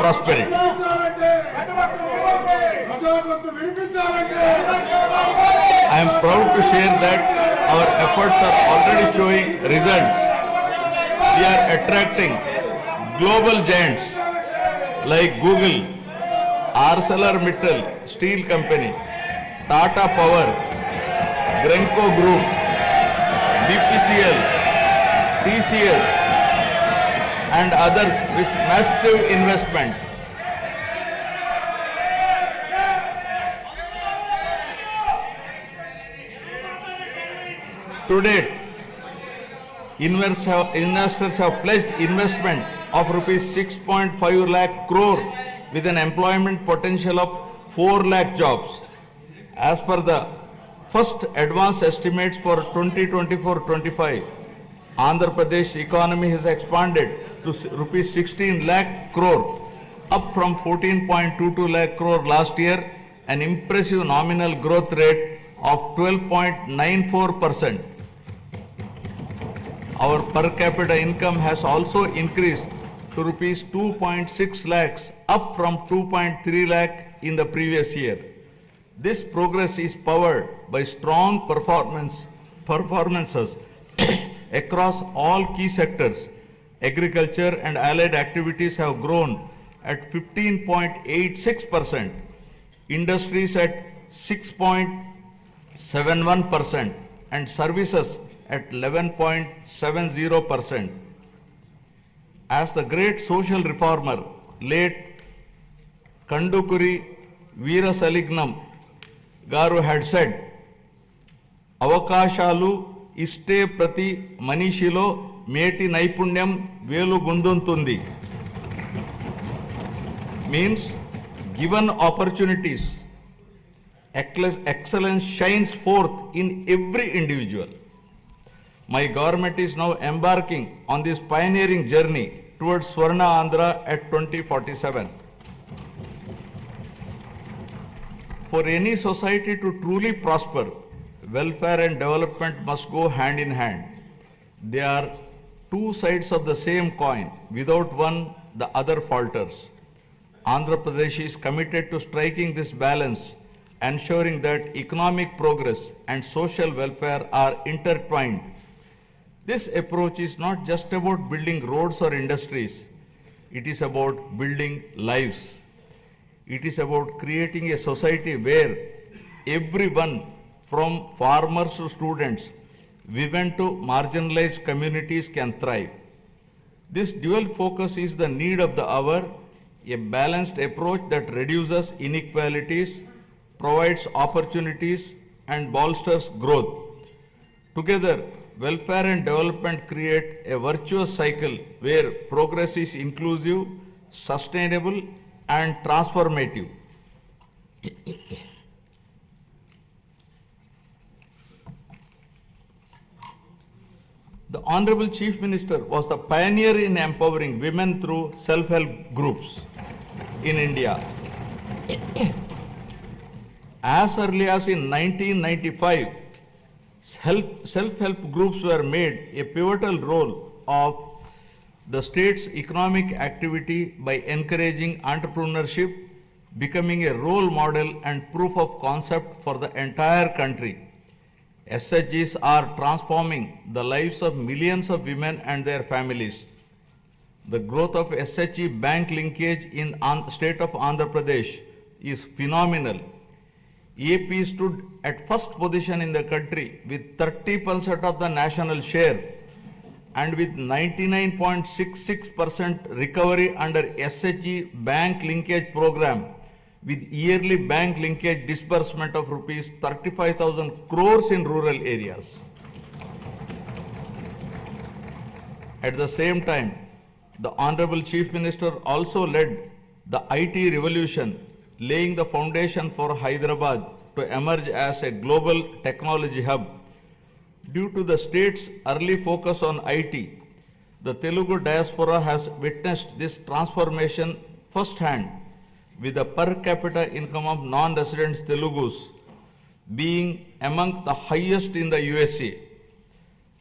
prosperity. I am proud to share that our efforts are already showing results. We are attracting global giants like Google, ArcelorMittal Steel Company, Tata Power, Grenco Group, BPCL, TCL, and others with massive investments. To date, investors have pledged investment of rupees 6.5 lakh crore with an employment potential of 4 lakh jobs. As per the first advance estimates for 2024-25, Andhra Pradesh economy has expanded to rupees 16 lakh crore, up from 14.22 lakh crore last year, an impressive nominal growth rate of 12.94%. Our per capita income has also increased to rupees 2.6 lakhs, up from 2.3 lakh in the previous year. This progress is powered by strong performances across all key sectors. Agriculture and allied activities have grown at 15.86%, industries at 6.71%, and services at 11.70%. As the great social reformer, late Kandukuri Veerasalignam Garu had said, Avakashalu iste prati manishilo meti naipunyam velu gunduntundi. Means, given opportunities, excellence shines forth in every individual. My government is now embarking on this pioneering journey towards Swarna Andhra at 2047. For any society to truly prosper, welfare and development must go hand in hand. They are two sides of the same coin. Without one, the other falters. Andhra Pradesh is committed to striking this balance, ensuring that economic progress and social welfare are intertwined. This approach is not just about building roads or industries. It is about building lives. It is about creating a society where everyone, from farmers to students, women to marginalized communities, can thrive. This dual focus is the need of the hour, a balanced approach that reduces inequalities, provides opportunities, and bolsters growth. Together, welfare and development create a virtuous cycle where progress is inclusive, sustainable, and transformative. The Honorable Chief Minister was the pioneer in empowering women through self-help groups in India. As early as in 1995, self-help groups were made a pivotal role of the state's economic activity by encouraging entrepreneurship, becoming a role model and proof of concept for the entire country. SHGs are transforming the lives of millions of women and their families. The growth of SHG bank linkage in the state of Andhra Pradesh is phenomenal. AP stood at first position in the country with 30% of the national share and with 99.66% recovery under SHG bank linkage program, with yearly bank linkage disbursement of rupees 35,000 crores in rural areas. At the same time, the Honorable Chief Minister also led the IT revolution, laying the foundation for Hyderabad to emerge as a global technology hub. Due to the state's early focus on IT, the Telugu diaspora has witnessed this transformation firsthand, with the per capita income of non-resident Telugus being among the highest in the USA.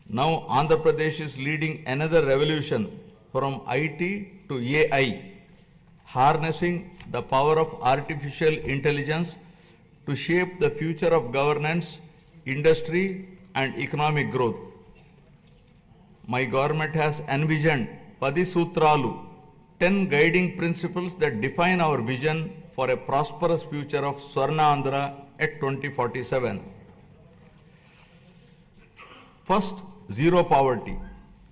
Now Andhra Pradesh is leading another revolution from IT to AI. harnessing the power of artificial intelligence to shape the future of governance, industry, and economic growth. My government has envisioned Padi Sutralu, 10 guiding principles that define our vision for a prosperous future of Swarna at 2047. First, zero poverty.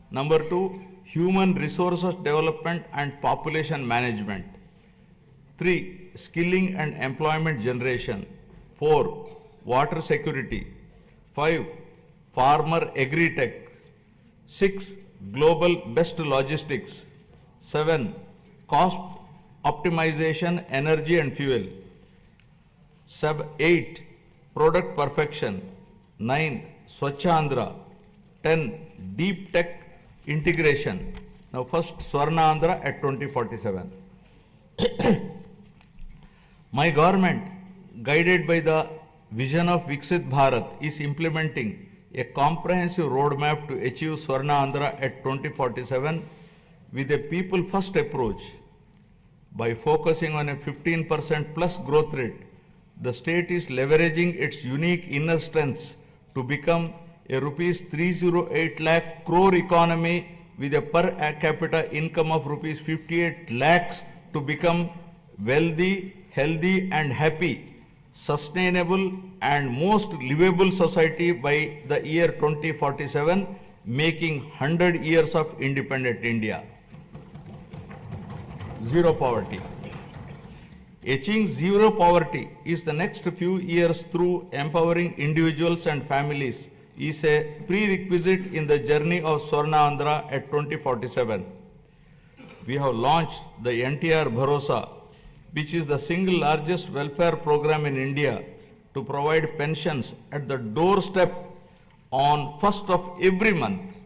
Number 2, human resources development and population management. 3, skilling and employment generation. 4, water security. 5, farmer agri-tech. 6, global best logistics. 7, cost optimization, energy and fuel. 8, product perfection. 9, Swachhandra. 10, deep tech integration. Now first, Swarna at 2047. My government, guided by the vision of Viksit Bharat, is implementing a comprehensive roadmap to achieve Swarna at 2047 with a people-first approach. By focusing on a 15% plus growth rate, the state is leveraging its unique inner strengths to become a rupees 308 lakh crore economy with a per capita income of rupees 58 lakhs to become wealthy, healthy and happy, sustainable and most livable society by the year 2047, making 100 years of independent India. Zero poverty. Achieving zero poverty is the next few years through empowering individuals and families is a prerequisite in the journey of Swarna at 2047. We have launched the NTR Bharosa, which is the single largest welfare program in India to provide pensions at the doorstep on 1st of every month.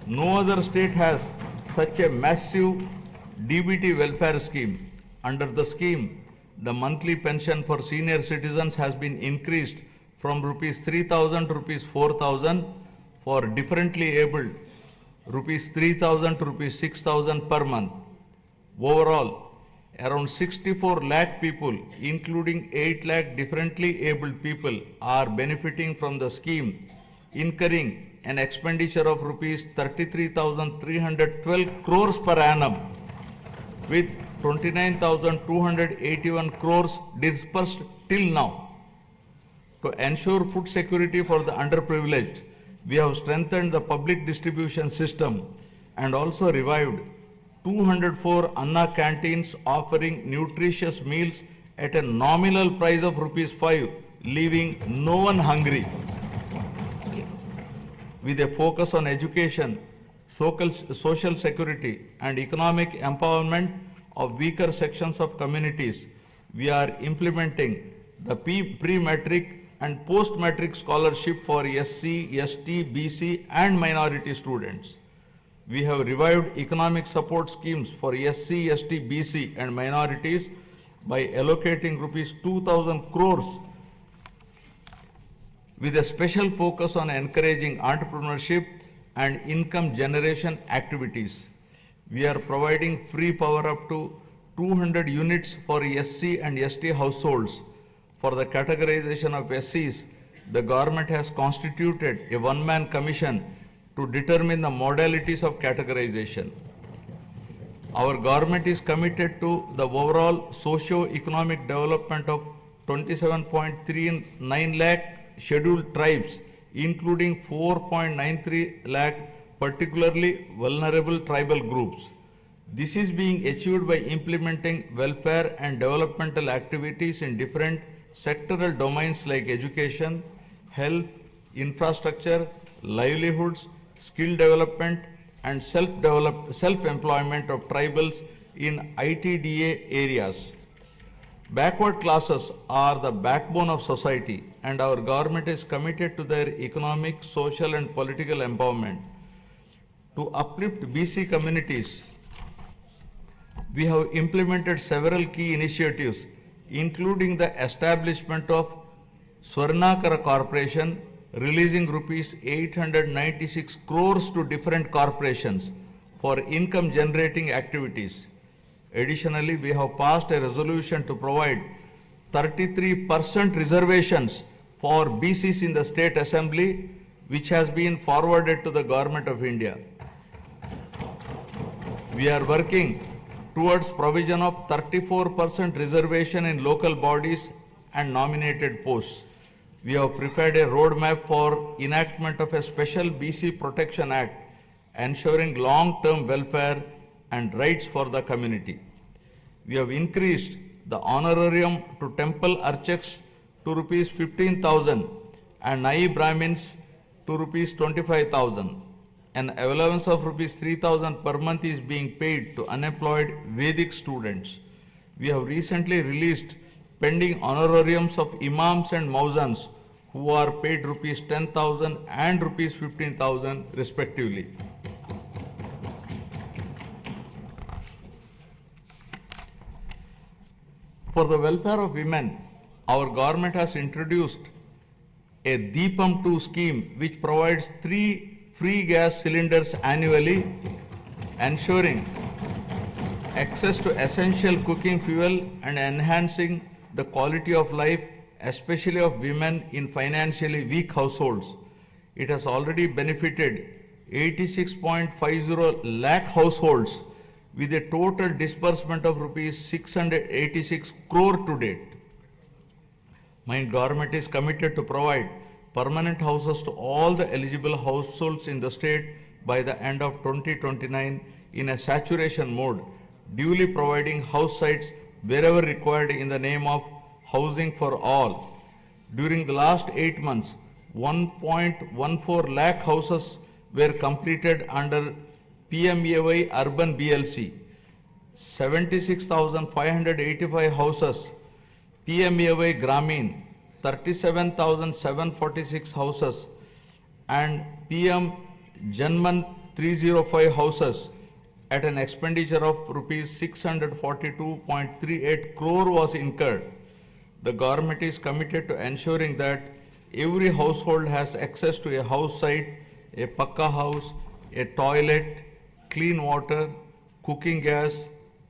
No other state has such a massive DBT welfare scheme. Under the scheme, the monthly pension for senior citizens has been increased from rupees 3,000 to rupees 4,000, for differently abled rupees 3,000 to rupees 6,000 per month. Overall, around 64 lakh people, including 8 lakh differently abled people, are benefiting from the scheme, incurring an expenditure of rupees 33,312 crores per annum, with 29,281 crores dispersed till now. To ensure food security for the underprivileged, we have strengthened the public distribution system and also revived 204 Anna canteens offering nutritious meals at a nominal price of rupees 5, leaving no one hungry. With a focus on education, social security and economic empowerment of weaker sections of communities, we are implementing the pre-matric and post-matric scholarship for SC, ST, BC and minority students. We have revived economic support schemes for SC, ST, BC and minorities by allocating rupees 2,000 crores with a special focus on encouraging entrepreneurship and income generation activities. We are providing free power up to 200 units for SC and ST households. For the categorization of SCs, the government has constituted a one-man commission to determine the modalities of categorization. Our government is committed to the overall socio-economic development of 27.39 lakh scheduled tribes, including 4.93 lakh particularly vulnerable tribal groups. This is being achieved by implementing welfare and developmental activities in different sectoral domains like education, health, infrastructure, livelihoods, skill development, and self-employment of tribals in ITDA areas. Backward classes are the backbone of society, and our government is committed to their economic, social, and political empowerment. To uplift BC communities, we have implemented several key initiatives, including the establishment of Swarnakara Corporation, releasing rupees 896 crores to different corporations for income generating activities. Additionally, we have passed a resolution to provide 33% reservations for BCs in the State Assembly, which has been forwarded to the Government of India. We are working towards provision of 34% reservation in local bodies and nominated posts. We have prepared a roadmap for enactment of a special BC Protection Act, ensuring long-term welfare and rights for the community. We have increased the honorarium to temple archaks to rupees 15,000 and Nai Brahmins to rupees 25,000. An allowance of rupees 3,000 per month is being paid to unemployed Vedic students. We have recently released pending honorariums of imams and mauzans who are paid rupees 10,000 and rupees 15,000 respectively. For the welfare of women, our government has introduced a Deepam 2 scheme which provides 3 free gas cylinders annually, ensuring access to essential cooking fuel and enhancing the quality of life, especially of women in financially weak households. It has already benefited 86.50 lakh households with a total disbursement of rupees 686 crore to date. My government is committed to provide permanent houses to all the eligible households in the state by the end of 2029 in a saturation mode, duly providing house sites wherever required in the name of housing for all. During the last 8 months, 1.14 lakh houses were completed under PMAY Urban BLC, 76,585 houses PMAY Gramin, 37,746 houses, and PM Janman 305 houses at an expenditure of rupees 642.38 crore was incurred. The government is committed to ensuring that every household has access to a house site, a pakka house, a toilet, clean water, cooking gas,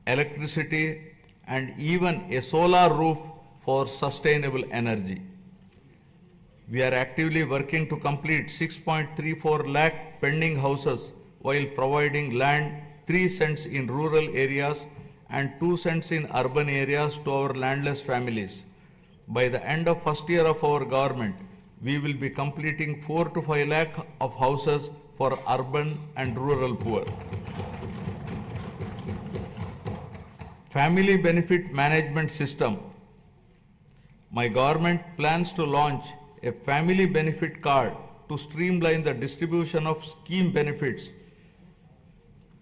electricity, and even a solar roof for sustainable energy. We are actively working to complete 6.34 lakh pending houses while providing land 3 cents in rural areas and 2 cents in urban areas to our landless families. By the end of first year of our government, we will be completing 4 to 5 lakh of houses for urban and rural poor. Family Benefit Management System. My government plans to launch a family benefit card to streamline the distribution of scheme benefits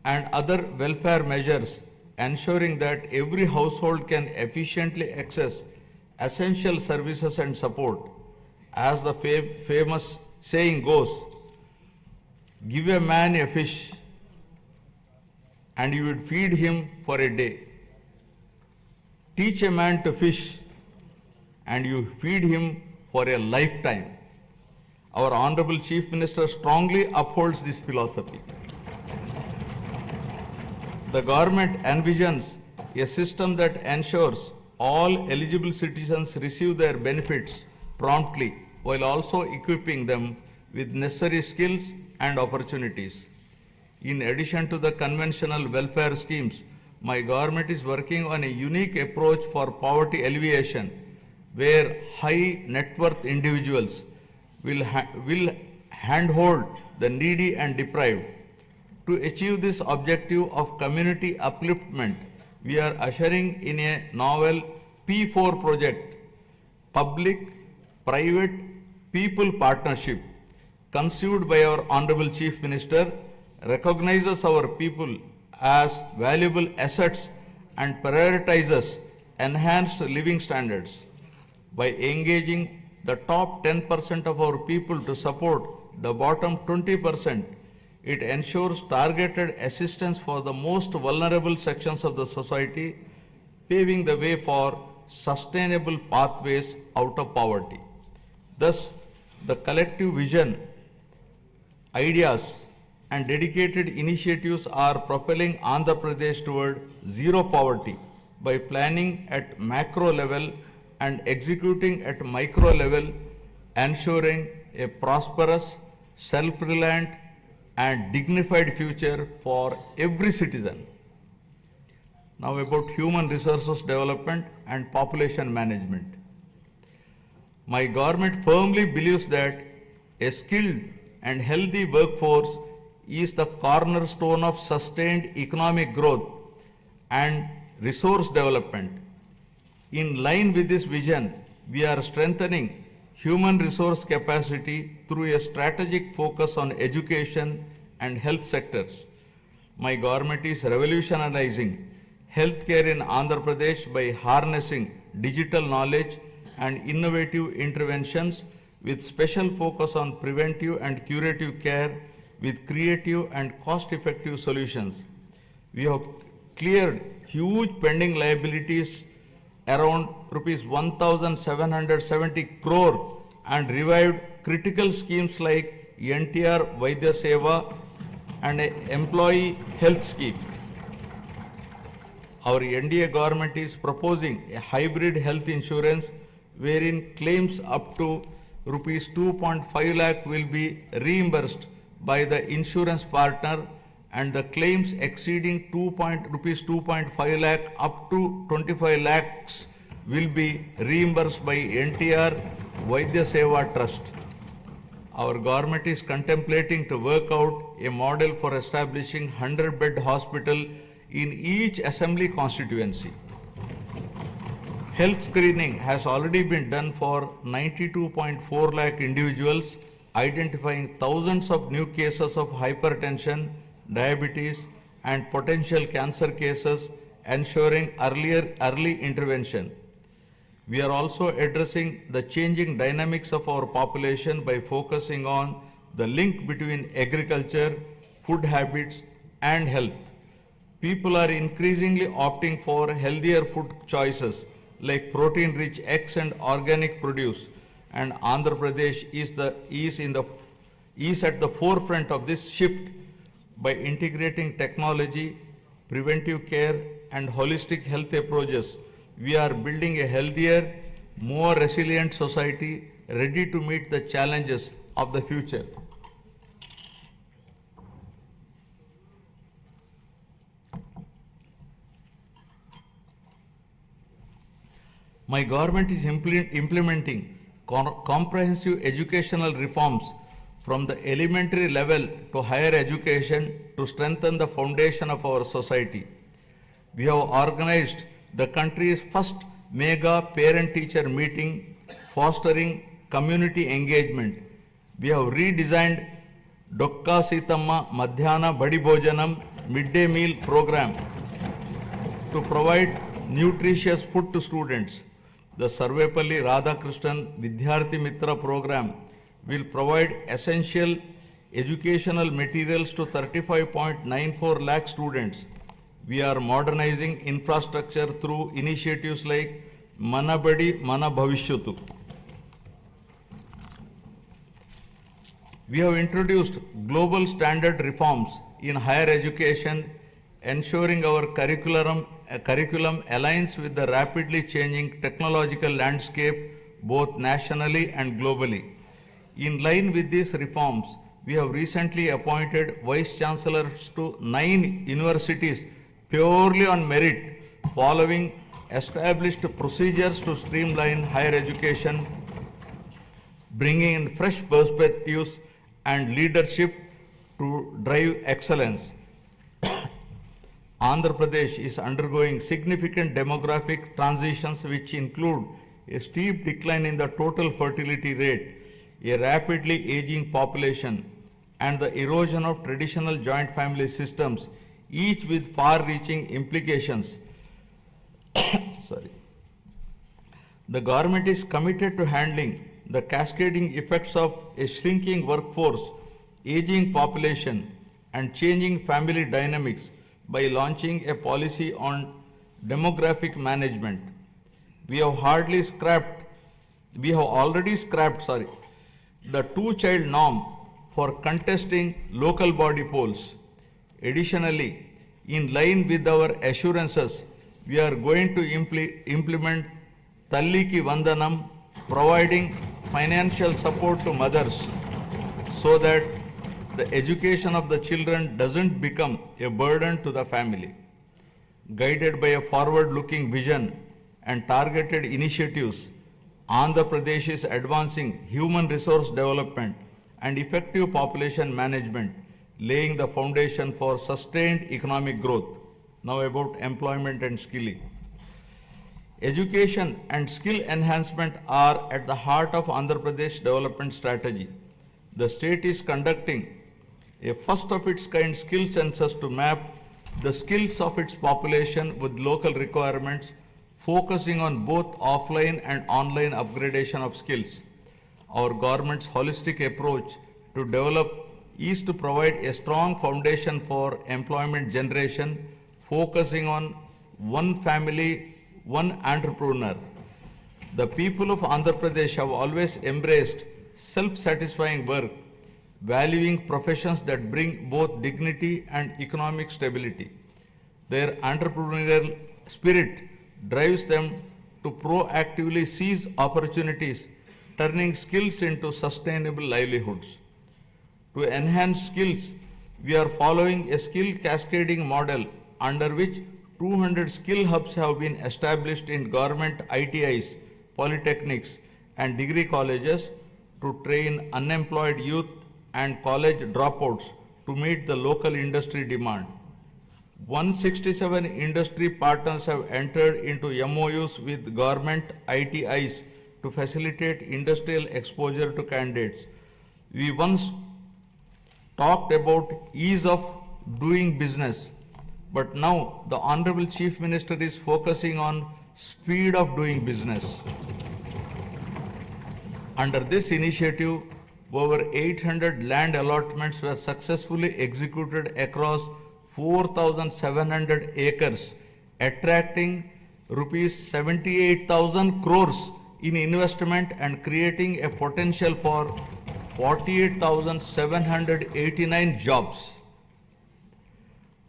and other welfare measures, ensuring that every household can efficiently access essential services and support. As the famous saying goes, give a man a fish and you would feed him for a day. Teach a man to fish and you feed him for a lifetime. Our Honorable Chief Minister strongly upholds this philosophy. The government envisions a system that ensures all eligible citizens receive their benefits promptly while also equipping them with necessary skills and opportunities. In addition to the conventional welfare schemes, my government is working on a unique approach for poverty alleviation, where high net worth individuals will handhold the needy and deprived. To achieve this objective of community upliftment, we are ushering in a novel P4 project, Public Private People Partnership, conceived by our Honorable Chief Minister, recognizes our people as valuable assets and prioritizes enhanced living standards. By engaging the top 10% of our people to support the bottom 20%, it ensures targeted assistance for the most vulnerable sections of the society, paving the way for sustainable pathways out of poverty. Thus, the collective vision, ideas, and dedicated initiatives are propelling Andhra Pradesh toward zero poverty by planning at macro level and executing at micro level, ensuring a prosperous, self-reliant and dignified future for every citizen. Now about human resources development and population management. My government firmly believes that a skilled and healthy workforce is the cornerstone of sustained economic growth and resource development. In line with this vision, we are strengthening human resource capacity through a strategic focus on education and health sectors. My government is revolutionizing healthcare in Andhra Pradesh by harnessing digital knowledge and innovative interventions with special focus on preventive and curative care with creative and cost-effective solutions. We have cleared huge pending liabilities around rupees 1,770 crore and revived critical schemes like NTR Vaidya Seva and an employee health scheme. Our NDA government is proposing a hybrid health insurance wherein claims up to rupees 2.5 lakh will be reimbursed by the insurance partner and the claims exceeding rupees 2.5 lakh up to 25 lakhs will be reimbursed by NTR Vaidya Seva Trust. Our government is contemplating to work out a model for establishing 100-bed hospital in each assembly constituency. Health screening has already been done for 92.4 lakh individuals, identifying thousands of new cases of hypertension, diabetes, and potential cancer cases, ensuring early intervention. We are also addressing the changing dynamics of our population by focusing on the link between agriculture, food habits, and health. People are increasingly opting for healthier food choices like protein-rich eggs and organic produce, and Andhra Pradesh is at the forefront of this shift by integrating technology, preventive care, and holistic health approaches. We are building a healthier, more resilient society ready to meet the challenges of the future. My government is implementing comprehensive educational reforms from the elementary level to higher education to strengthen the foundation of our society. We have organized the country's first mega parent-teacher meeting, fostering community engagement. We have redesigned Dokka Sitamma Madhyana Badi Bhojanam midday meal program to provide nutritious food to students. The Sarvepalli Radhakrishnan Vidyarthi Mitra program will provide essential educational materials to 35.94 lakh students. We are modernizing infrastructure through initiatives like Mana Badi Mana Bhavishyatu. We have introduced global standard reforms in higher education, ensuring our curriculum aligns with the rapidly changing technological landscape both nationally and globally. In line with these reforms, we have recently appointed vice chancellors to 9 universities purely on merit, following established procedures to streamline higher education, bringing in fresh perspectives and leadership to drive excellence. Andhra Pradesh is undergoing significant demographic transitions which include a steep decline in the total fertility rate, a rapidly aging population, and the erosion of traditional joint family systems, each with far-reaching implications. The government is committed to handling the cascading effects of a shrinking workforce, aging population, and changing family dynamics by launching a policy on demographic management. We have already scrapped the two-child norm for contesting local body polls. Additionally, in line with our assurances, we are going to implement Talliki Vandanam, providing financial support to mothers so that the education of the children doesn't become a burden to the family. Guided by a forward-looking vision and targeted initiatives, Andhra Pradesh is advancing human resource development and effective population management, laying the foundation for sustained economic growth. Now about employment and skilling. Education and skill enhancement are at the heart of Andhra Pradesh development strategy. The state is conducting a first of its kind skill census to map the skills of its population with local requirements, focusing on both offline and online upgradation of skills. Our government's holistic approach to develop is to provide a strong foundation for employment generation, focusing on one family, one entrepreneur. The people of Andhra Pradesh have always embraced self-satisfying work, valuing professions that bring both dignity and economic stability. Their entrepreneurial spirit drives them to proactively seize opportunities, turning skills into sustainable livelihoods. To enhance skills, we are following a skill cascading model under which 200 skill hubs have been established in government ITIs, polytechnics, and degree colleges to train unemployed youth and college dropouts to meet the local industry demand. 167 industry partners have entered into MOUs with government ITIs to facilitate industrial exposure to candidates. We once talked about ease of doing business, but now the Honorable Chief Minister is focusing on speed of doing business. Under this initiative, over 800 land allotments were successfully executed across 4,700 acres, attracting rupees 78,000 crores in investment and creating a potential for 48,789 jobs.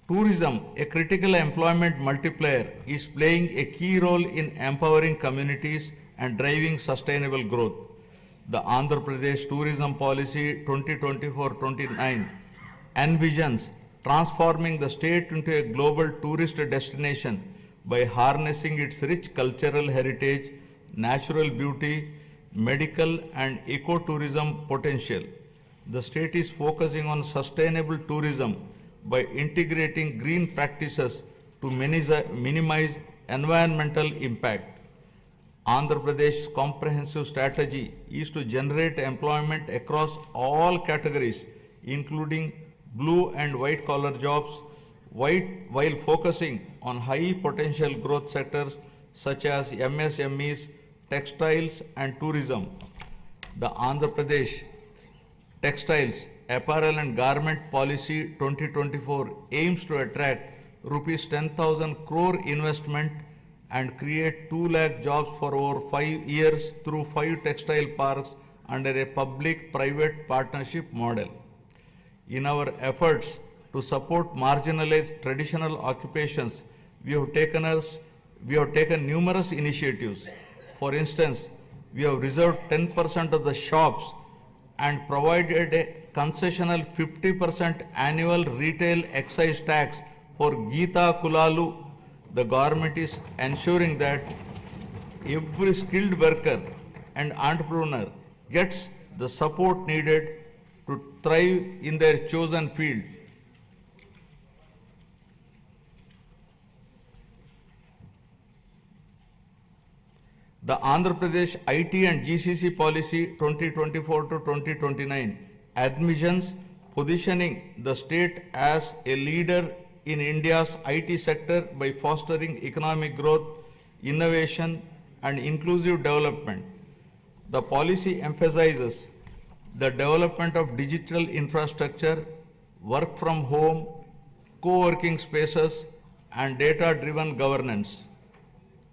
Tourism, a critical employment multiplier, is playing a key role in empowering communities and driving sustainable growth. The Andhra Pradesh Tourism Policy 2024-29 envisions transforming the state into a global tourist destination by harnessing its rich cultural heritage, natural beauty, medical and ecotourism potential. The state is focusing on sustainable tourism by integrating green practices to minimize environmental impact. Andhra Pradesh's comprehensive strategy is to generate employment across all categories, including blue and white collar jobs, while focusing on high potential growth sectors such as MSMEs, textiles and tourism. The Andhra Pradesh Textiles, Apparel and Garment Policy 2024 aims to attract rupees 10,000 crore investment and create 2 lakh jobs for over 5 years through 5 textile parks under a public-private partnership model. In our efforts to support marginalized traditional occupations, we have taken numerous initiatives. For instance, we have reserved 10% of the shops and provided a concessional 50% annual retail excise tax for Geeta Kulalu. The government is ensuring that every skilled worker and entrepreneur gets the support needed to thrive in their chosen field. The Andhra Pradesh IT and GCC Policy 2024-2029 admissions positioning the state as a leader in India's IT sector by fostering economic growth, innovation and inclusive development. The policy emphasizes the development of digital infrastructure, work from home, co-working spaces and data-driven governance.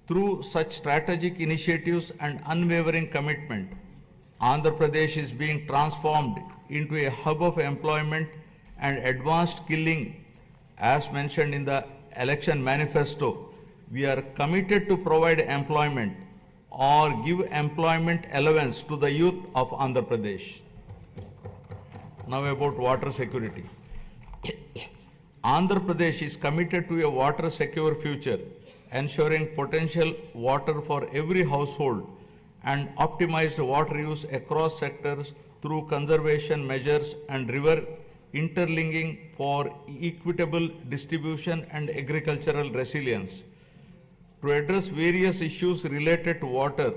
Through such strategic initiatives and unwavering commitment, Andhra Pradesh is being transformed into a hub of employment and advanced skilling, as mentioned in the election manifesto. We are committed to provide employment or give employment allowance to the youth of Andhra Pradesh. Now about water security. Andhra Pradesh is committed to a water secure future, ensuring potential water for every household and optimized water use across sectors through conservation measures and river interlinking for equitable distribution and agricultural resilience. To address various issues related to water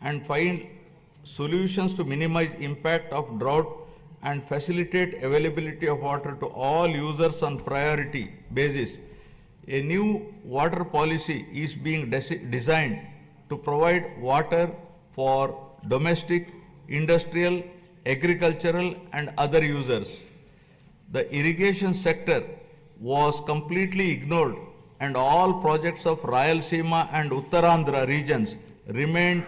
and find solutions to minimize impact of drought and facilitate availability of water to all users on priority basis, a new water policy is being designed to provide water for domestic, industrial, agricultural and other users. The irrigation sector was completely ignored and all projects of Rayalaseema and Uttarandhra regions remained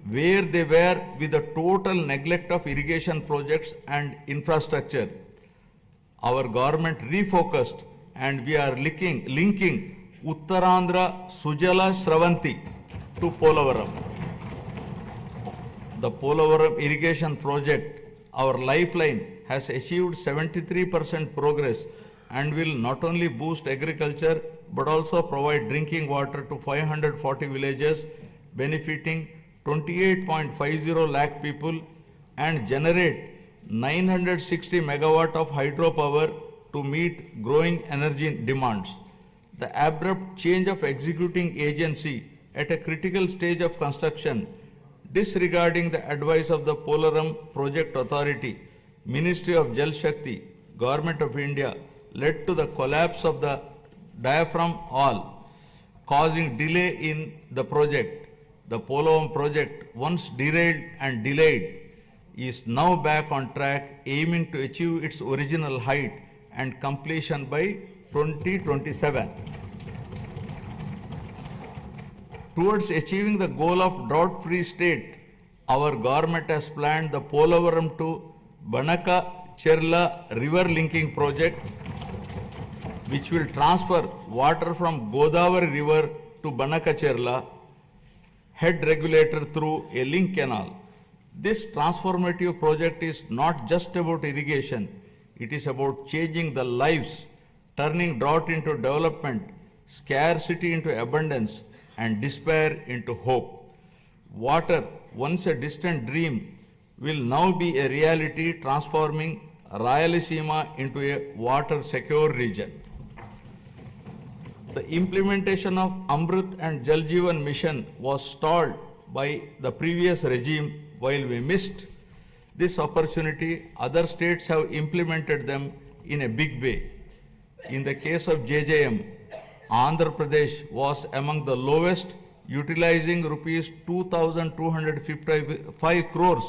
where they were with the total neglect of irrigation projects and infrastructure. Our government refocused and we are linking Uttarandhra Sujala Sravanti to Polavaram. The Polavaram irrigation project, our lifeline, has achieved 73% progress and will not only boost agriculture but also provide drinking water to 540 villages, benefiting 28.50 lakh people and generate 960 megawatt of hydropower to meet growing energy demands. The abrupt change of executing agency at a critical stage of construction, disregarding the advice of the Polaram Project Authority, Ministry of Jal Shakti, Government of India, led to the collapse of the diaphragm wall, causing delay in the project. The Polaram project, once derailed and delayed, is now back on track, aiming to achieve its original height and completion by 2027. Towards achieving the goal of drought-free state, our government has planned the Polavaram to Banaka-Cherla river linking project, which will transfer water from Godavari river to Banaka-Cherla head regulator through a link canal. This transformative project is not just about irrigation, it is about changing the lives, turning drought into development, scarcity into abundance, and despair into hope. Water, once a distant dream, will now be a reality, transforming Rayalaseema into a water secure region. The implementation of Amrit and Jal Jeevan mission was stalled by the previous regime. While we missed this opportunity, other states have implemented them in a big way. In the case of JJM, Andhra Pradesh was among the lowest, utilizing rupees 2,255 crores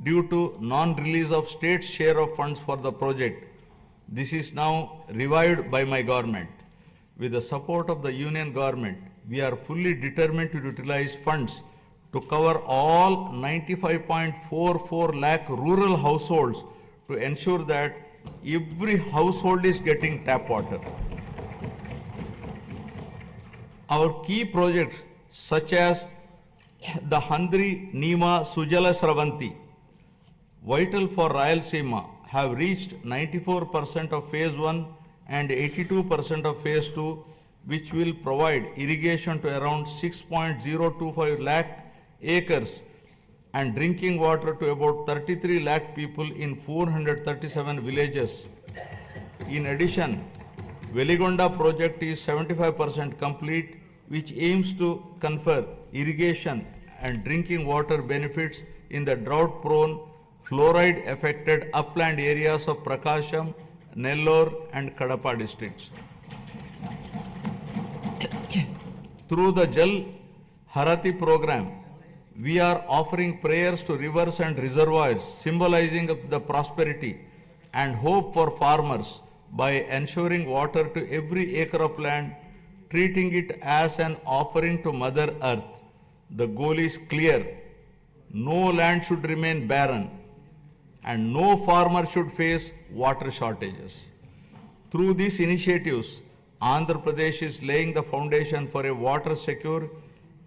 due to non-release of state share of funds for the project. This is now revived by my government. With the support of the union government, we are fully determined to utilize funds to cover all 95.44 lakh rural households to ensure that every household is getting tap water. Our key projects such as the Handri Nima Sujala Sravanti, vital for Rayalaseema, have reached 94% of phase 1 and 82% of phase 2, which will provide irrigation to around 6.025 lakh acres and drinking water to about 33 lakh people in 437 villages. In addition, Veligonda project is 75% complete, which aims to confer irrigation and drinking water benefits in the drought-prone, fluoride-affected upland areas of Prakasham, Nellore and Kadapa districts. Through the Jal Harati program, we are offering prayers to rivers and reservoirs, symbolizing the prosperity and hope for farmers by ensuring water to every acre of land, treating it as an offering to Mother Earth. The goal is clear. No land should remain barren. and no farmer should face water shortages. Through these initiatives, Andhra Pradesh is laying the foundation for a water secure,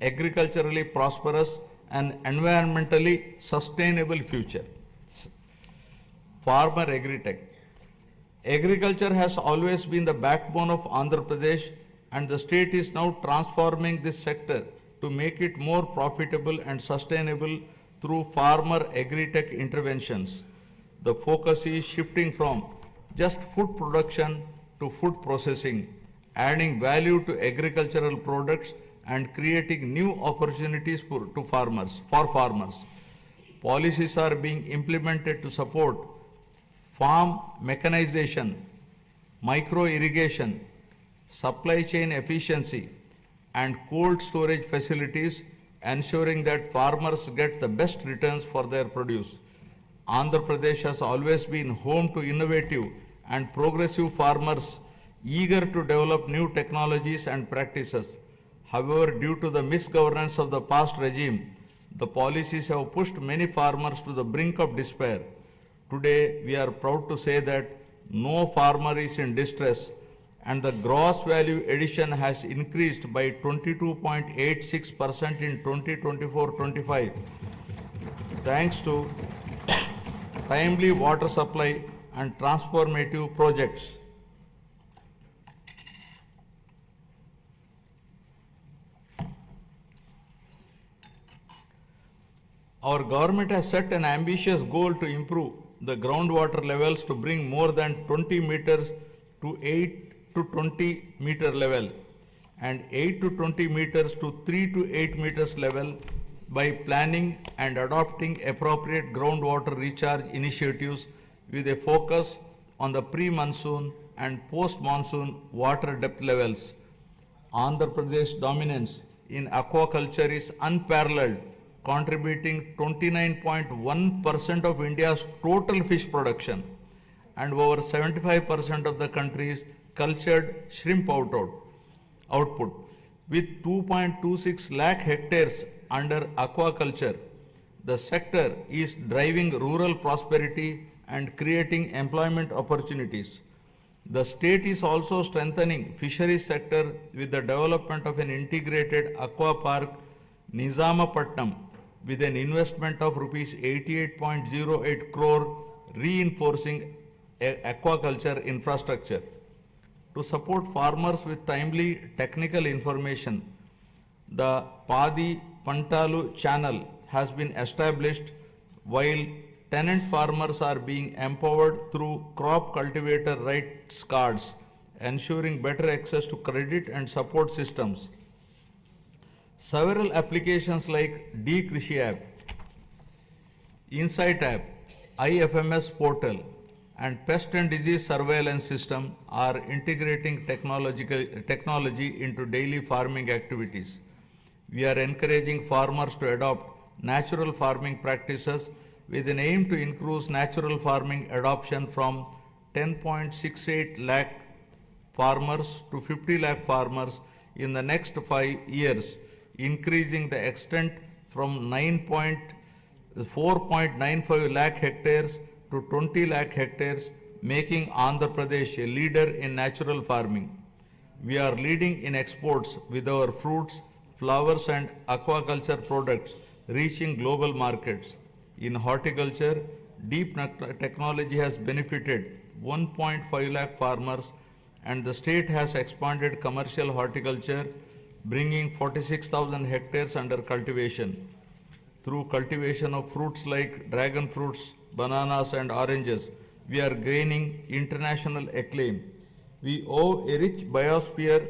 agriculturally prosperous, and environmentally sustainable future. Farmer Agritech. Agriculture has always been the backbone of Andhra Pradesh, and the state is now transforming this sector to make it more profitable and sustainable through farmer agri-tech interventions. The focus is shifting from just food production to food processing, adding value to agricultural products and creating new opportunities for farmers. Policies are being implemented to support farm mechanization, micro irrigation, supply chain efficiency, and cold storage facilities, ensuring that farmers get the best returns for their produce. Andhra Pradesh has always been home to innovative and progressive farmers eager to develop new technologies and practices. However, due to the misgovernance of the past regime, the policies have pushed many farmers to the brink of despair. Today, we are proud to say that no farmer is in distress, and the gross value addition has increased by 22.86% in 2024-25, thanks to timely water supply and transformative projects. Our government has set an ambitious goal to improve the groundwater levels to bring more than 20 meters to 8 to 20 meter level and 8 to 20 meters to 3 to 8 meters level by planning and adopting appropriate groundwater recharge initiatives with a focus on the pre-monsoon and post-monsoon water depth levels. Andhra Pradesh dominance in aquaculture is unparalleled, contributing 29.1% of India's total fish production and over 75% of the country's cultured shrimp output. With 2.26 lakh hectares under aquaculture, the sector is driving rural prosperity and creating employment opportunities. The state is also strengthening fisheries sector with the development of an integrated aqua park Nizamapatnam with an investment of rupees 88.08 crore, reinforcing aquaculture infrastructure. To support farmers with timely technical information, the Padi Pantalu channel has been established, while tenant farmers are being empowered through crop cultivator rights cards, ensuring better access to credit and support systems. Several applications like Deeksha app, Insight app, IFMS portal, and pest and disease surveillance system are integrating technology into daily farming activities. We are encouraging farmers to adopt natural farming practices with an aim to increase natural farming adoption from 10.68 lakh farmers to 50 lakh farmers in the next 5 years, increasing the extent from 4.95 lakh hectares to 20 lakh hectares, making Andhra Pradesh a leader in natural farming. We are leading in exports with our fruits, flowers and aquaculture products reaching global markets. In horticulture, deep technology has benefited 1.5 lakh farmers, and the state has expanded commercial horticulture, bringing 46,000 hectares under cultivation. Through cultivation of fruits like dragon fruits, bananas and oranges, we are gaining international acclaim. We owe a rich biosphere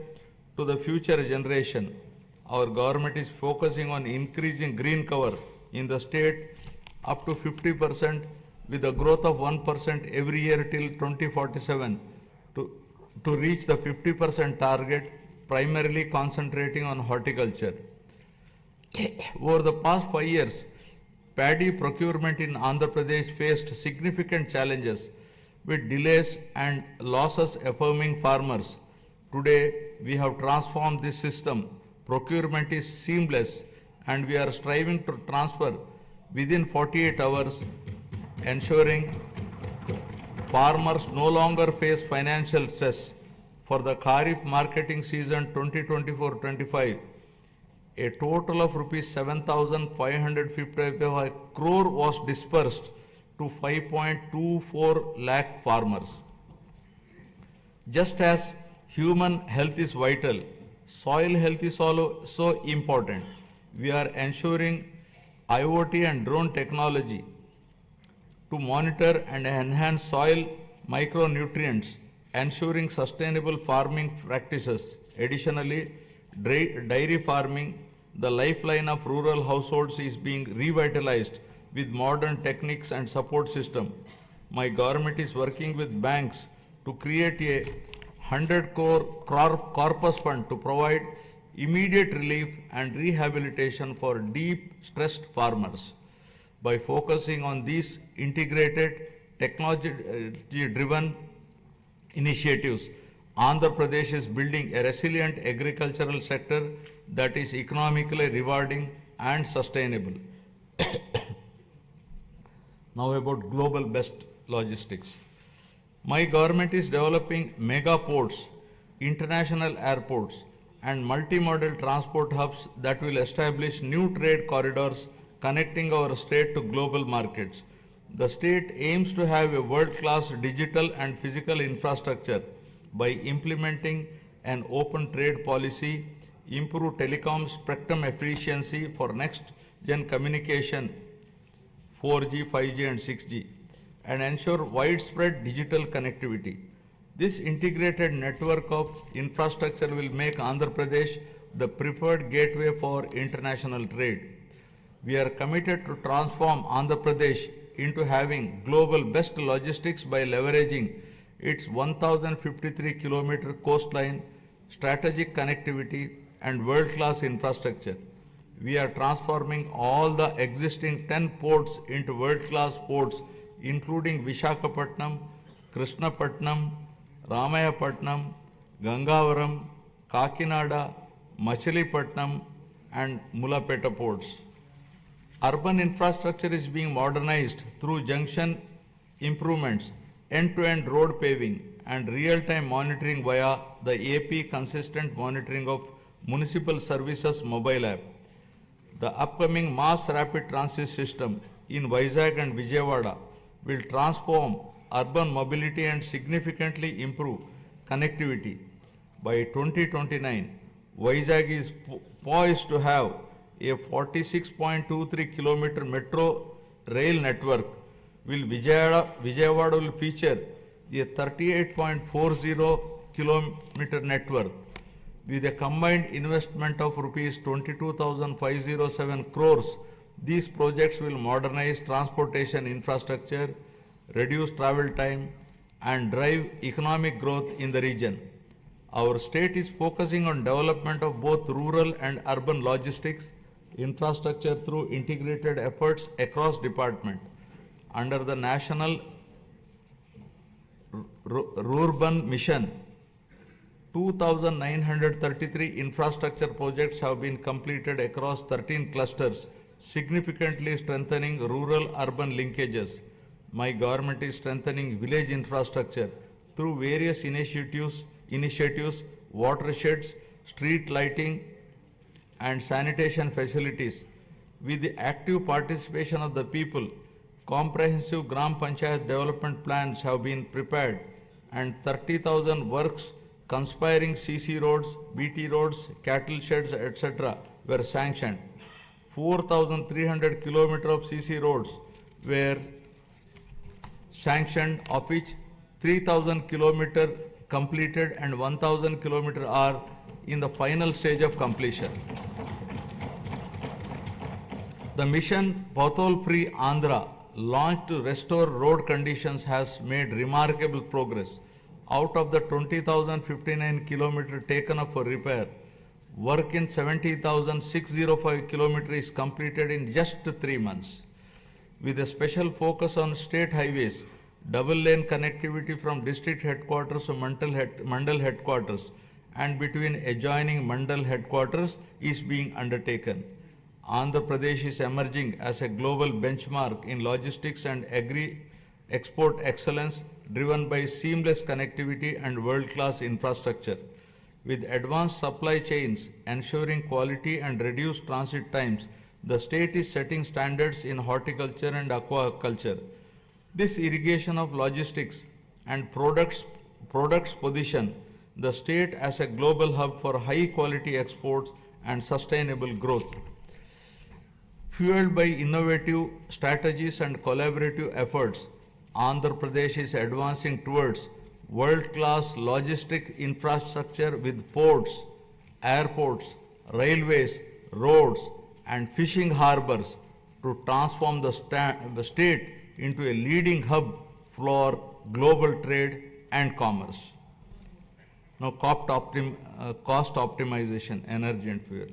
to the future generation. Our government is focusing on increasing green cover in the state up to 50% with a growth of 1% every year till 2047 to reach the 50% target, primarily concentrating on horticulture. Over the past 5 years, paddy procurement in Andhra Pradesh faced significant challenges with delays and losses affirming farmers. Today, we have transformed this system. Procurement is seamless, and we are striving to transfer within 48 hours ensuring farmers no longer face financial stress. For the Kharif marketing season 2024-25, a total of rupees 7,555 crore was dispersed to 5.24 lakh farmers. Just as human health is vital, soil health is also important. We are ensuring IoT and drone technology to monitor and enhance soil micronutrients, ensuring sustainable farming practices. Additionally, dairy farming, the lifeline of rural households, is being revitalized with modern techniques and support system. My government is working with banks to create a 100 crore corpus fund to provide immediate relief and rehabilitation for deep stressed farmers. By focusing on these integrated technology driven initiatives, Andhra Pradesh is building a resilient agricultural sector that is economically rewarding and sustainable. Now about global best logistics. My government is developing mega ports, international airports, and multimodal transport hubs that will establish new trade corridors connecting our state to global markets. The state aims to have a world-class digital and physical infrastructure by implementing an open trade policy, improve telecom spectrum efficiency for next-gen communication, 4G, 5G and 6G, and ensure widespread digital connectivity. This integrated network of infrastructure will make Andhra Pradesh the preferred gateway for international trade. We are committed to transform Andhra Pradesh into having global best logistics by leveraging its 1053 kilometer coastline, strategic connectivity, and world-class infrastructure. We are transforming all the existing 10 ports into world-class ports, including Visakhapatnam, Krishnapatnam, Ramayapatnam, Gangavaram, Kakinada, Machilipatnam, and Mulapeta ports. Urban infrastructure is being modernized through junction improvements, end-to-end road paving, and real-time monitoring via the AP Consistent Monitoring of Municipal Services mobile app. The upcoming mass rapid transit system in Vizag and Vijayawada will transform urban mobility and significantly improve connectivity. By 2029, Vizag is poised to have a 46.23 kilometer metro rail network, while Vijayawada will feature a 38.40 kilometer network. With a combined investment of rupees 22,507 crores, these projects will modernize transportation infrastructure, reduce travel time, and drive economic growth in the region. Our state is focusing on development of both rural and urban logistics infrastructure through integrated efforts across departments. Under the National Rural Mission, 2,933 infrastructure projects have been completed across 13 clusters, significantly strengthening rural-urban linkages. My government is strengthening village infrastructure through various initiatives, watersheds, street lighting, and sanitation facilities. With the active participation of the people, comprehensive Gram Panchayat development plans have been prepared and 30,000 works conspiring CC roads, BT roads, cattle sheds, etc. were sanctioned. 4,300 kilometers of CC roads were sanctioned, of which 3,000 kilometers completed and 1,000 kilometers are in the final stage of completion. The mission Pothole Free Andhra, launched to restore road conditions, has made remarkable progress. Out of the 20,059 kilometers taken up for repair, work in 70,605 kilometers is completed in just 3 months. With a special focus on state highways, double lane connectivity from district headquarters to Mandal headquarters and between adjoining Mandal headquarters is being undertaken. Andhra Pradesh is emerging as a global benchmark in logistics and agri-export excellence driven by seamless connectivity and world-class infrastructure. With advanced supply chains ensuring quality and reduced transit times, the state is setting standards in horticulture and aquaculture. This irrigation of logistics and products position the state as a global hub for high quality exports and sustainable growth. Fueled by innovative strategies and collaborative efforts, Andhra Pradesh is advancing towards world-class logistic infrastructure with ports, airports, railways, roads, and fishing harbors to transform the state into a leading hub for global trade and commerce. Now, cost optimization, energy and fuel.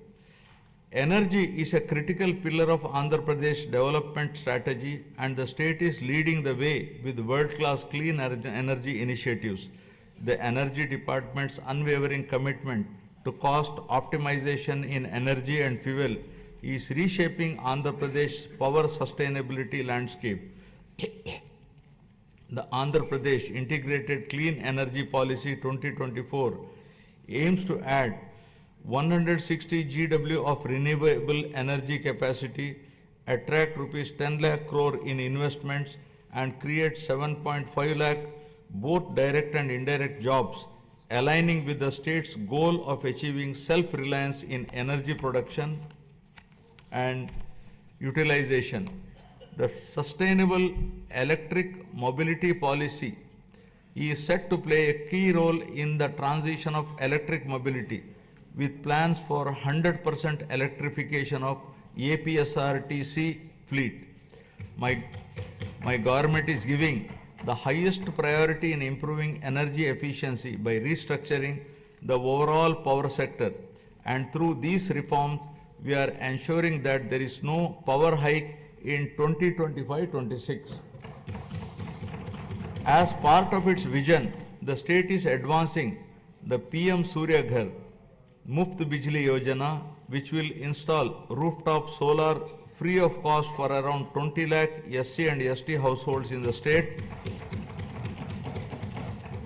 Energy is a critical pillar of Andhra Pradesh development strategy, and the state is leading the way with world-class clean energy initiatives. The Energy Department's unwavering commitment to cost optimization in energy and fuel is reshaping Andhra Pradesh's power sustainability landscape. The Andhra Pradesh Integrated Clean Energy Policy 2024 aims to add 160 GW of renewable energy capacity, attract rupees 10 lakh crore in investments, and create 7.5 lakh both direct and indirect jobs, aligning with the state's goal of achieving self-reliance in energy production and utilization. The Sustainable Electric Mobility Policy is set to play a key role in the transition of electric mobility, with plans for 100% electrification of APSRTC fleet. My government is giving the highest priority in improving energy efficiency by restructuring the overall power sector, and through these reforms, we are ensuring that there is no power hike in 2025-26. As part of its vision, the state is advancing the PM Surya Ghar Muft Bijli Yojana, which will install rooftop solar free of cost for around 20 lakh SC and ST households in the state,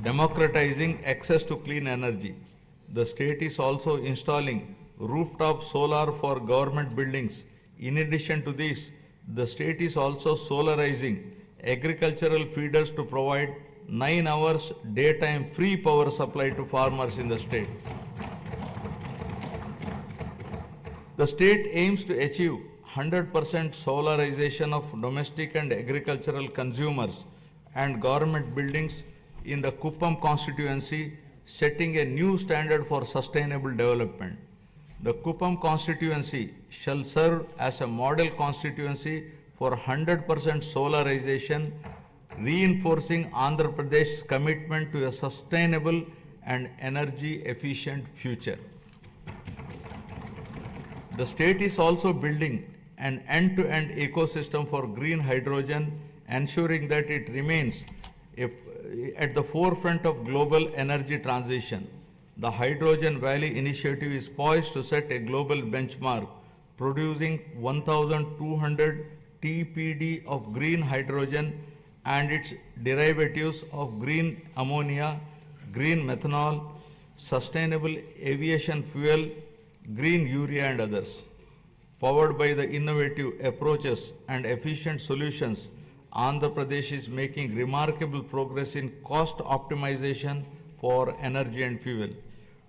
democratizing access to clean energy. The state is also installing rooftop solar for government buildings. In addition to this, the state is also solarizing agricultural feeders to provide 9 hours daytime free power supply to farmers in the state. The state aims to achieve 100% solarization of domestic and agricultural consumers and government buildings in the Kuppam constituency, setting a new standard for sustainable development. The Kuppam constituency shall serve as a model constituency for 100% solarization, reinforcing Andhra Pradesh's commitment to a sustainable and energy efficient future. The state is also building an end-to-end ecosystem for green hydrogen, ensuring that it remains at the forefront of global energy transition. The Hydrogen Valley initiative is poised to set a global benchmark, producing 1,200 TPD of green hydrogen and its derivatives of green ammonia, green methanol, sustainable aviation fuel, green urea and others. Powered by the innovative approaches and efficient solutions, Andhra Pradesh is making remarkable progress in cost optimization for energy and fuel.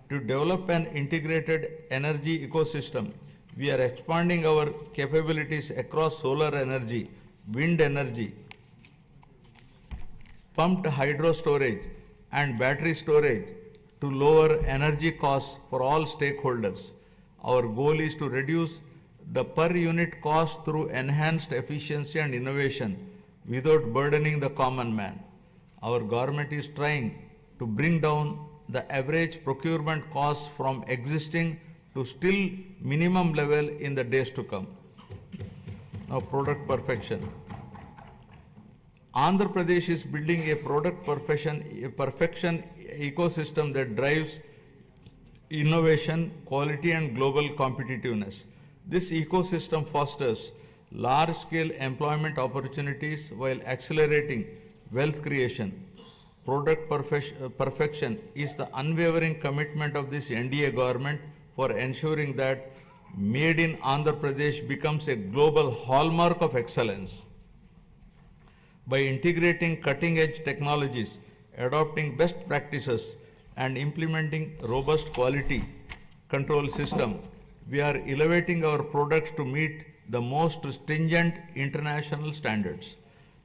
To develop an integrated energy ecosystem, we are expanding our capabilities across solar energy, wind energy, pumped hydro storage, and battery storage to lower energy costs for all stakeholders. Our goal is to reduce the per unit cost through enhanced efficiency and innovation without burdening the common man. Our government is trying to bring down the average procurement costs from existing to still minimum level in the days to come. Now, product perfection. Andhra Pradesh is building a product perfection ecosystem that drives innovation, quality and global competitiveness. This ecosystem fosters large-scale employment opportunities while accelerating wealth creation. Perfection is the unwavering commitment of this NDA government for ensuring that Made in Andhra Pradesh becomes a global hallmark of excellence. By integrating cutting edge technologies, adopting best practices, and implementing robust quality control system, we are elevating our products to meet the most stringent international standards.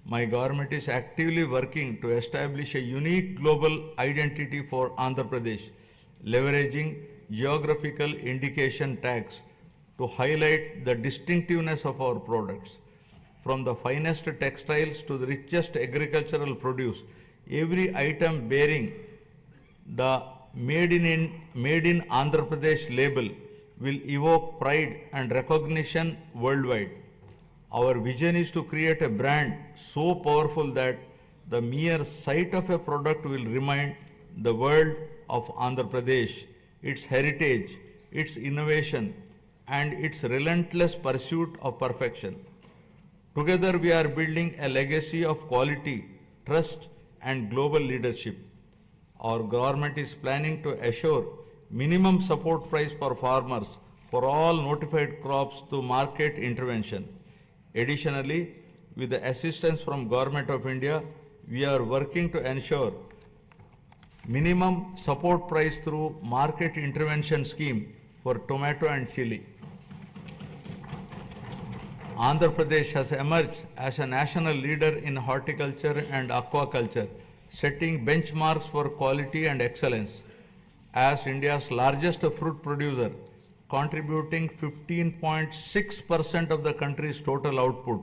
My government is actively working to establish a unique global identity for Andhra Pradesh, leveraging geographical indication tags to highlight the distinctiveness of our products. From the finest textiles to the richest agricultural produce, every item bearing the Made in Andhra Pradesh label will evoke pride and recognition worldwide. Our vision is to create a brand so powerful that the mere sight of a product will remind the world of Andhra Pradesh, its heritage, its innovation, and its relentless pursuit of perfection. Together, we are building a legacy of quality, trust, and global leadership. Our government is planning to assure minimum support price for farmers for all notified crops through market intervention. Additionally, with the assistance from Government of India, we are working to ensure minimum support price through market intervention scheme for tomato and chili. Andhra Pradesh has emerged as a national leader in horticulture and aquaculture, setting benchmarks for quality and excellence. As India's largest fruit producer, contributing 15.6% of the country's total output,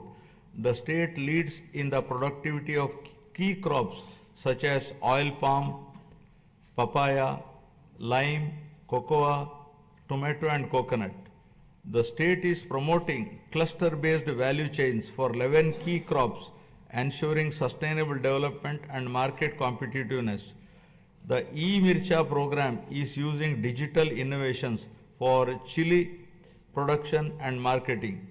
the state leads in the productivity of key crops such as oil palm, papaya, lime, cocoa, tomato, and coconut. The state is promoting cluster-based value chains for 11 key crops, ensuring sustainable development and market competitiveness. The e-Mircha program is using digital innovations for chili production and marketing.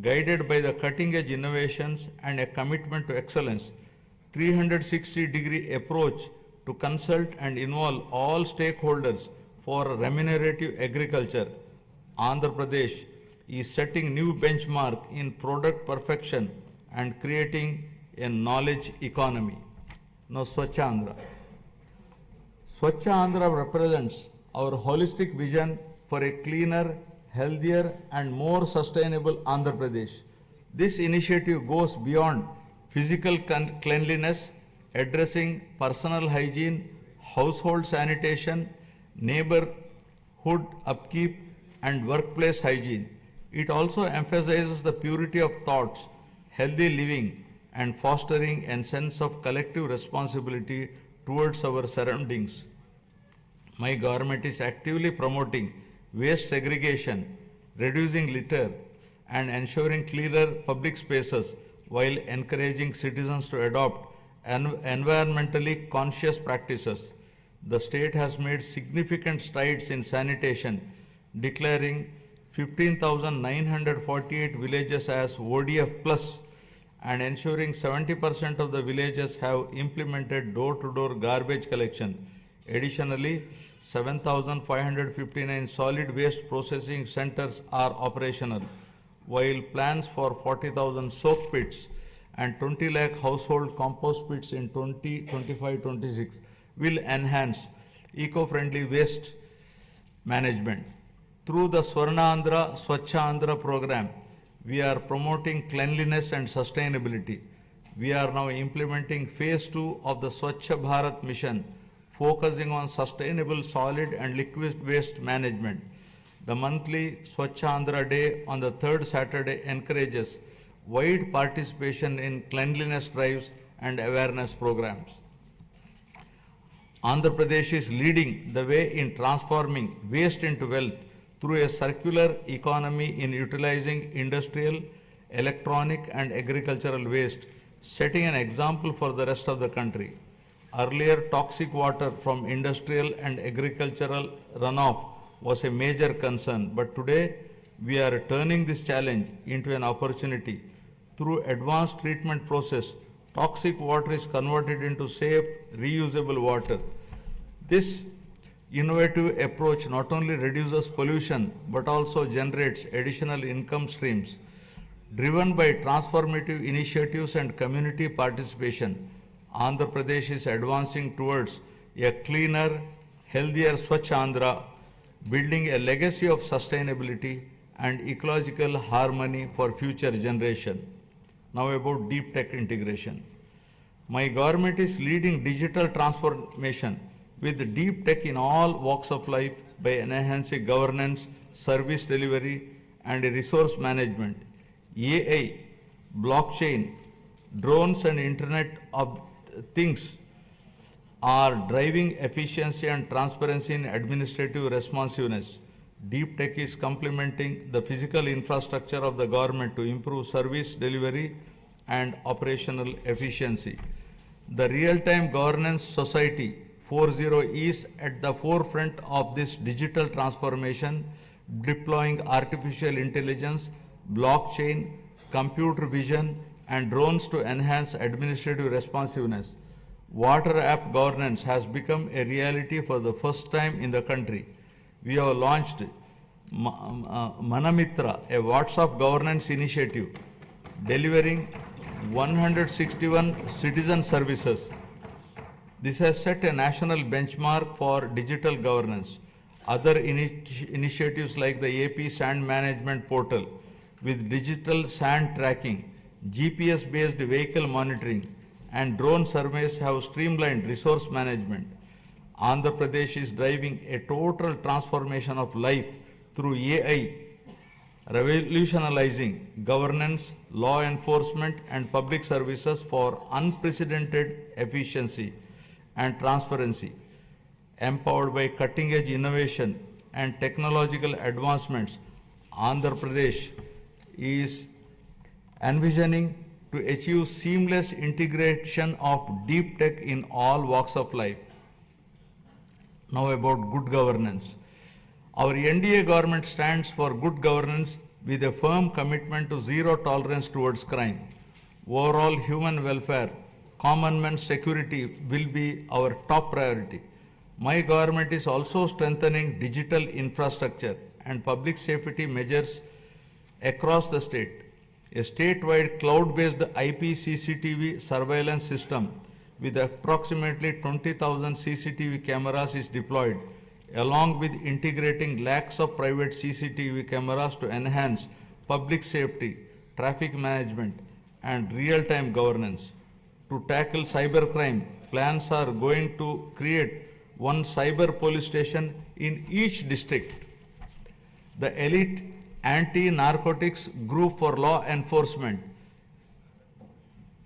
Guided by the cutting-edge innovations and a commitment to excellence, 360-degree approach to consult and involve all stakeholders for remunerative agriculture, Andhra Pradesh is setting new benchmark in product perfection and creating a knowledge economy. Now, Swachh Andhra. Swachh Andhra represents our holistic vision for a cleaner, healthier, and more sustainable Andhra Pradesh. This initiative goes beyond physical cleanliness, addressing personal hygiene, household sanitation, neighborhood upkeep, and workplace hygiene. It also emphasizes the purity of thoughts, healthy living, and fostering a sense of collective responsibility towards our surroundings. My government is actively promoting waste segregation, reducing litter, and ensuring cleaner public spaces while encouraging citizens to adopt environmentally conscious practices. The state has made significant strides in sanitation, declaring 15,948 villages as ODF plus and ensuring 70% of the villages have implemented door-to-door garbage collection. Additionally, 7,559 solid waste processing centers are operational, while plans for 40,000 soak pits and 20 lakh household compost pits in 2025-26 will enhance eco-friendly waste management. Through the Swarnandhra Swachh Andhra program, we are promoting cleanliness and sustainability. We are now implementing phase 2 of the Swachh Bharat mission, focusing on sustainable solid and liquid waste management. The monthly Swachh Andhra Day on the third Saturday encourages wide participation in cleanliness drives and awareness programs. Andhra Pradesh is leading the way in transforming waste into wealth through a circular economy in utilizing industrial, electronic, and agricultural waste, setting an example for the rest of the country. Earlier, toxic water from industrial and agricultural runoff was a major concern, but today We are turning this challenge into an opportunity. Through advanced treatment process, toxic water is converted into safe, reusable water. This innovative approach not only reduces pollution but also generates additional income streams. Driven by transformative initiatives and community participation, Andhra Pradesh is advancing towards a cleaner, healthier Swachh Andhra, building a legacy of sustainability and ecological harmony for future generation. Now about deep tech integration. My government is leading digital transformation with deep tech in all walks of life by enhancing governance, service delivery, and resource management. AI, blockchain, drones, and Internet of Things are driving efficiency and transparency in administrative responsiveness. Deep tech is complementing the physical infrastructure of the government to improve service delivery and operational efficiency. The Real-Time Governance Society 4.0 is at the forefront of this digital transformation, deploying artificial intelligence, blockchain, computer vision, and drones to enhance administrative responsiveness. Water app governance has become a reality for the first time in the country. We have launched Manamitra, a WhatsApp governance initiative, delivering 161 citizen services. This has set a national benchmark for digital governance. Other initiatives like the AP Sand Management Portal with digital sand tracking, GPS-based vehicle monitoring, and drone surveys have streamlined resource management. Andhra Pradesh is driving a total transformation of life through AI, revolutionizing governance, law enforcement, and public services for unprecedented efficiency and transparency. Empowered by cutting-edge innovation and technological advancements, Andhra Pradesh is envisioning to achieve seamless integration of deep tech in all walks of life. Now about good governance. Our NDA government stands for good governance with a firm commitment to zero tolerance towards crime. Overall human welfare, common man's security will be our top priority. My government is also strengthening digital infrastructure and public safety measures across the state. A statewide cloud-based IP CCTV surveillance system with approximately 20,000 CCTV cameras is deployed, along with integrating lakhs of private CCTV cameras to enhance public safety, traffic management, and real-time governance. To tackle cybercrime, plans are going to create one cyber police station in each district. The elite anti-narcotics group for law enforcement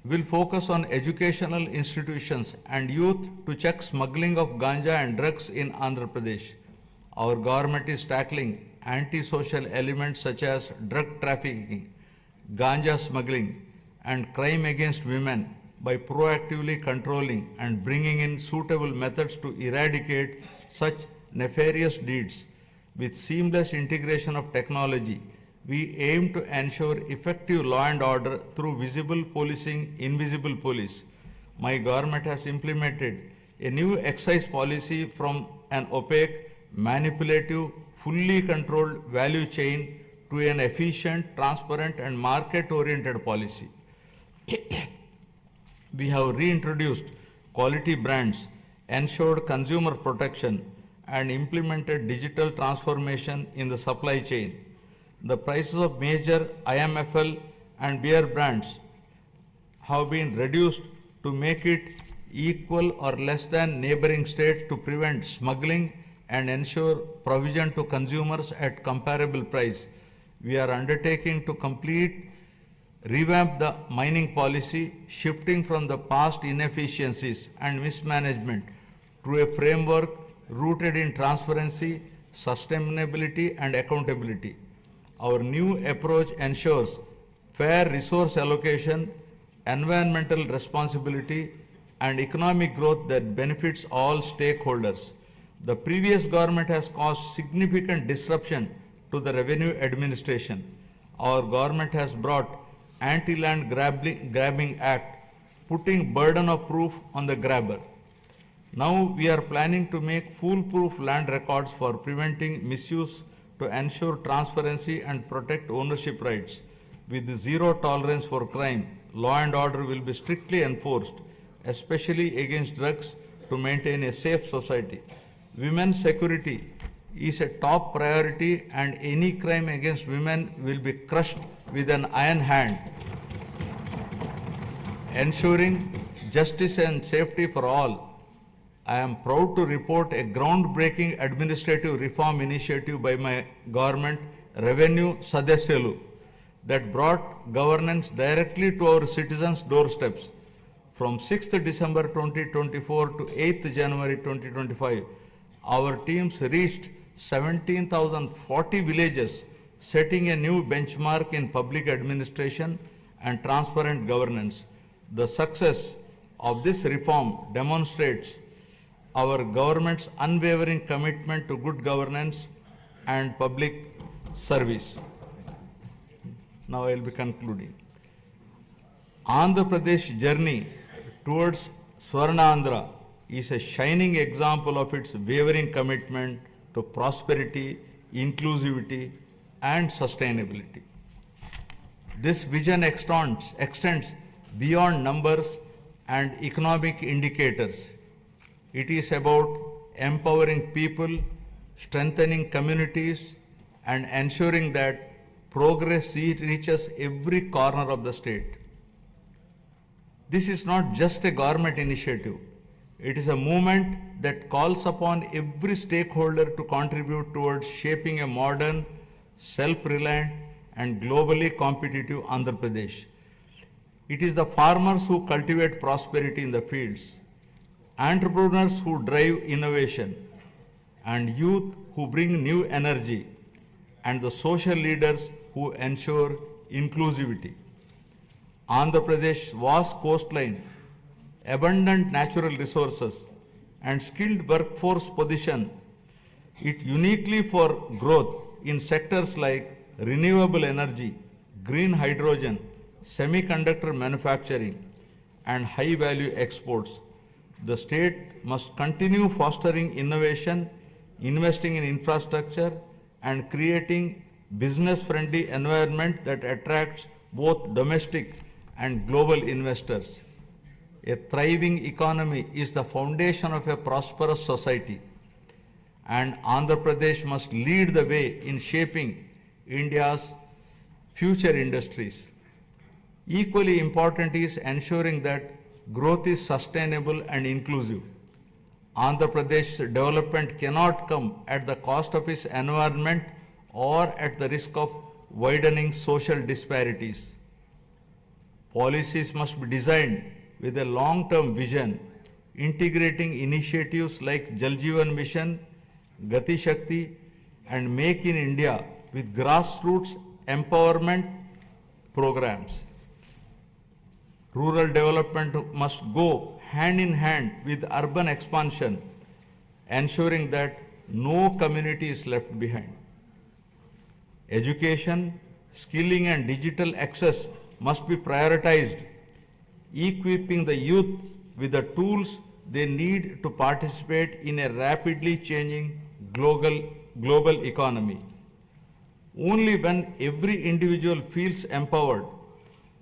will focus on educational institutions and youth to check smuggling of ganja and drugs in Andhra Pradesh. Our government is tackling anti-social elements such as drug trafficking, ganja smuggling, and crime against women by proactively controlling and bringing in suitable methods to eradicate such nefarious deeds. With seamless integration of technology, we aim to ensure effective law and order through visible policing, invisible police. My government has implemented a new excise policy from an opaque, manipulative, fully controlled value chain to an efficient, transparent, and market-oriented policy. We have reintroduced quality brands, ensured consumer protection, and implemented digital transformation in the supply chain. The prices of major IMFL and beer brands have been reduced to make it equal or less than neighboring states to prevent smuggling and ensure provision to consumers at comparable price. We are undertaking to revamp the mining policy, shifting from the past inefficiencies and mismanagement to a framework rooted in transparency, sustainability, and accountability. Our new approach ensures fair resource allocation, environmental responsibility, and economic growth that benefits all stakeholders. The previous government has caused significant disruption to to the revenue administration. Our government has brought Anti-Land Grabbing Act, putting burden of proof on the grabber. Now we are planning to make foolproof land records for preventing misuse to ensure transparency and protect ownership rights. With zero tolerance for crime, law and order will be strictly enforced, especially against drugs, to maintain a safe society. Women's security is a top priority, and any crime against women will be crushed with an iron hand, ensuring justice and safety for all. I am proud to report a groundbreaking administrative reform initiative by my government, Revenue Sadasyalu, that brought governance directly to our citizens' doorsteps. From 6th December 2024 to 8th January 2025, our teams reached 17,040 villages, setting a new benchmark in public administration and transparent governance. The success of this reform demonstrates our government's unwavering commitment to good governance and public service. Now I will be concluding. Andhra Pradesh journey towards Swarnandhra is a shining example of its wavering commitment to prosperity, inclusivity, and sustainability. This vision extends beyond numbers and economic indicators. It is about empowering people, strengthening communities, and ensuring that progress reaches every corner of the state. This is not just a government initiative. It is a movement that calls upon every stakeholder to contribute towards shaping a modern, self-reliant, and globally competitive Andhra Pradesh. It is the farmers who cultivate prosperity in the fields, entrepreneurs who drive innovation, and youth who bring new energy, and the social leaders who ensure inclusivity. Andhra Pradesh's vast coastline, abundant natural resources, and skilled workforce position it uniquely for growth in sectors like renewable energy, green hydrogen, semiconductor manufacturing, and high-value exports. The state must continue fostering innovation, investing in infrastructure, and creating business-friendly environment that attracts both domestic and global investors. A thriving economy is the foundation of a prosperous society, and Andhra Pradesh must lead the way in shaping India's future industries. Equally important is ensuring that growth is sustainable and inclusive. Andhra Pradesh's development cannot come at the cost of its environment or at the risk of widening social disparities. Policies must be designed with a long-term vision, integrating initiatives like Jal Jeevan Mission, Gati Shakti, and Make in India with grassroots empowerment programs. Rural development must go hand in hand with urban expansion, ensuring that no community is left behind. Education, skilling, and digital access must be prioritized, equipping the youth with the tools they need to participate in a rapidly changing global economy. Only when every individual feels empowered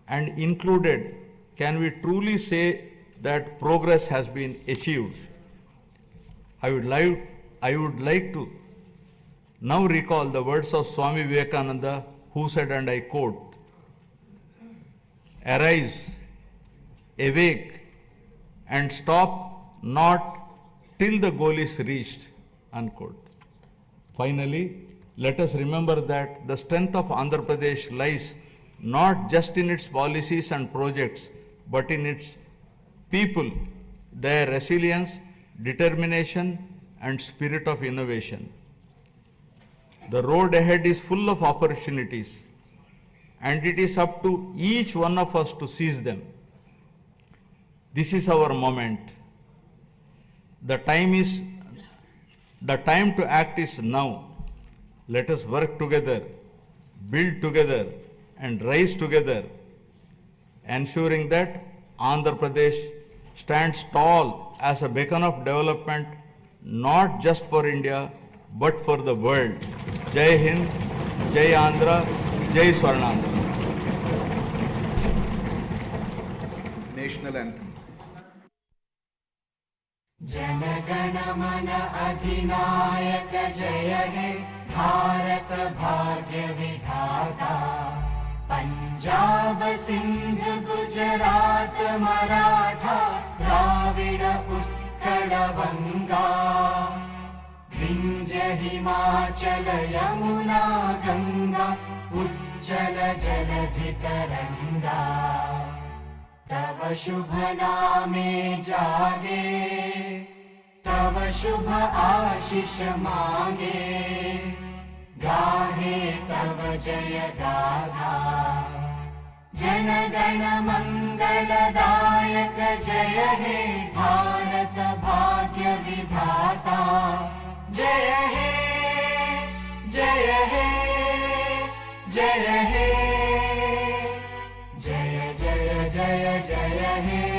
and included can we truly say that progress has been achieved. I would like to now recall the words of Swami Vivekananda, who said, and I quote, "Arise, awake, and stop not till the goal is reached," unquote. Finally, let us remember that the strength of Andhra Pradesh lies not just in its policies and projects, but in its people, their resilience, determination, and spirit of innovation. The road ahead is full of opportunities, and it is up to each one of us to seize them. This is our moment. The time to act is now. Let us work together, build together, and rise together, ensuring that Andhra Pradesh stands tall as a beacon of development, not just for India, but for the world. Jai Hind, Jai Andhra, Jai Swarnandhra. National anthem. जनगण मन अधिनायक जय हे भारत भाग्य विधाता पंजाब सिंध गुजरात मराठा द्राविड उत्कल वंगा विंध्य हिमाचल यमुना गंगा उज्जल जलधि तरंगा तव शुभ नामे जागे तव शुभ आशीष मांगे गाहे तव जय गाथा जन गण मंगलदायक जय हे भारत भाग्य विधाता जय हे जय हे जय हे जय जय जय जय हे